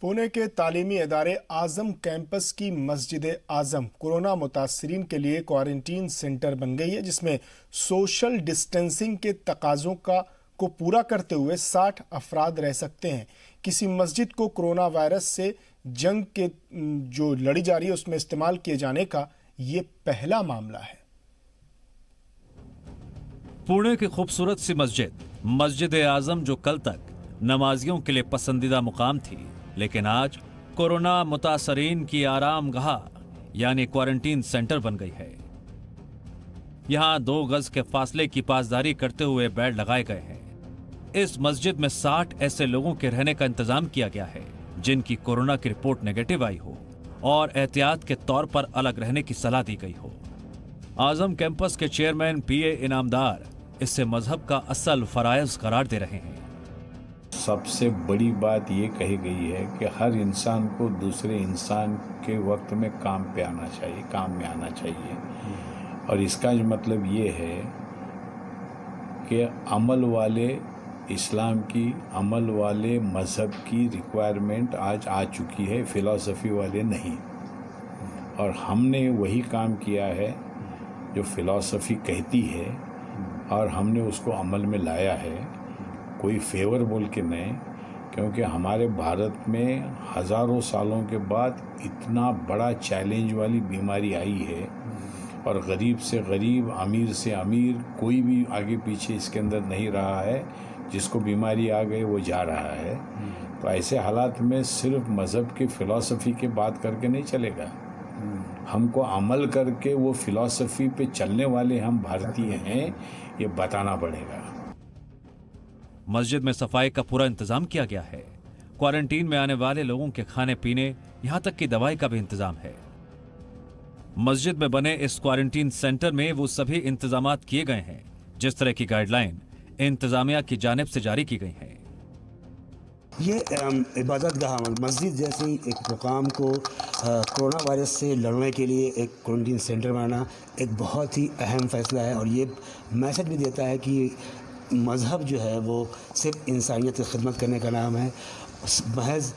पुणे के तालीमी इदारे आजम कैंपस की मस्जिद आजम कोरोना मुतासरीन के लिए क्वारंटीन सेंटर बन गई है, जिसमें सोशल डिस्टेंसिंग के तकाजों को पूरा करते हुए 60 अफराद रह सकते हैं। किसी मस्जिद को कोरोना वायरस से जंग के जो लड़ी जा रही है उसमें इस्तेमाल किए जाने का ये पहला मामला है। पुणे की खूबसूरत सी मस्जिद आजम, जो कल तक नमाजियों के लिए पसंदीदा मुकाम थी, लेकिन आज कोरोना मुतासरीन की आरामगाह यानी क्वारंटीन सेंटर बन गई है। यहां 2 गज के फासले की पासदारी करते हुए बेड लगाए गए हैं। इस मस्जिद में 60 ऐसे लोगों के रहने का इंतजाम किया गया है जिनकी कोरोना की रिपोर्ट नेगेटिव आई हो और एहतियात के तौर पर अलग रहने की सलाह दी गई हो। आजम कैंपस के चेयरमैन पीए इनामदार इसे मजहब का असल फराइज करार दे रहे हैं। सबसे बड़ी बात ये कही गई है कि हर इंसान को दूसरे इंसान के वक्त में काम में आना चाहिए। और इसका जो मतलब ये है कि अमल वाले इस्लाम की, अमल वाले मज़हब की रिक्वायरमेंट आज आ चुकी है, फ़िलॉसफ़ी वाले नहीं। और हमने वही काम किया है जो फ़िलॉसफ़ी कहती है और हमने उसको अमल में लाया है, कोई फेवर बोल के नहीं। क्योंकि हमारे भारत में हज़ारों सालों के बाद इतना बड़ा चैलेंज वाली बीमारी आई है और गरीब से गरीब, अमीर से अमीर, कोई भी आगे पीछे इसके अंदर नहीं रहा है। जिसको बीमारी आ गई वो जा रहा है। तो ऐसे हालात में सिर्फ मज़हब की फ़िलॉसफ़ी की बात करके नहीं चलेगा। हमको अमल करके वो फ़िलॉसफ़ी पे चलने वाले हम भारतीय हैं, ये बताना पड़ेगा। मस्जिद में सफाई का पूरा इंतजाम किया गया है। क्वारंटीन में आने वाले लोगों के खाने पीने, यहां तक कि दवाई का भी इंतजाम है। मस्जिद में बने इस क्वारंटीन सेंटर में वो सभी इंतजामात किए गए हैं जिस तरह की गाइडलाइन इंतजामिया की जानिब से जारी की गई है। ये इबादत गाह मस्जिद जैसी एक मुकाम को कोरोना वायरस से लड़ने के लिए एक क्वारंटीन सेंटर बनाना एक बहुत ही अहम फैसला है। और ये मैसेज भी देता है कि मज़हब जो है वो सिर्फ इंसानियत की खिदमत करने का नाम है। महज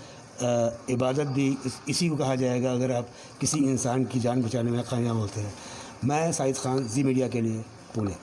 इबादत भी इसी को कहा जाएगा अगर आप किसी इंसान की जान बचाने में कामयाब होते हैं। मैं साइद खान, जी मीडिया के लिए, पुणे।